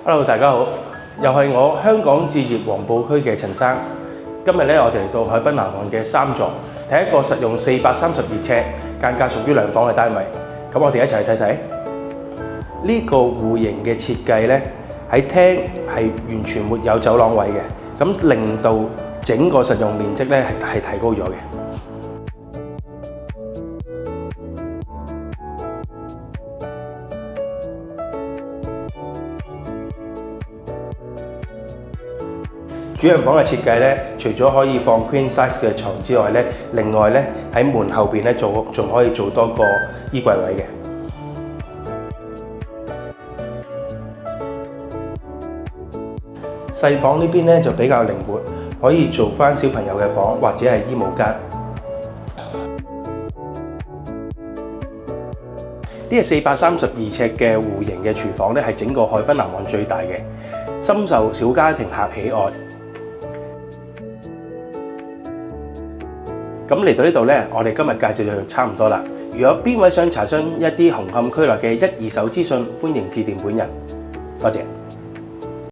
Hello，大家好，又係我香港置業黃埔區嘅陳生。今日咧，我哋嚟到海濱南岸嘅三座，睇一個實用432尺、間隔屬於兩房嘅單位。咁我哋一齊去睇睇。呢個戶型嘅設計咧，喺廳係完全沒有走廊位嘅，咁令到整個實用面積咧係提高咗嘅。主人房嘅設計咧，除咗可以放 Queen size 嘅床之外咧，另外咧喺門後邊咧仲可以做多個衣櫃位嘅。細房呢邊咧就比較靈活，可以做返小朋友嘅房或者係衣帽間。呢個432尺嘅戶型嘅廚房咧，係整個海濱南岸最大嘅，深受小家庭客喜愛。咁嚟到呢度咧，我哋今日介紹就差唔多啦。如果邊位想查詢一啲紅磡區內嘅1、2手資訊，歡迎致電本人。多謝。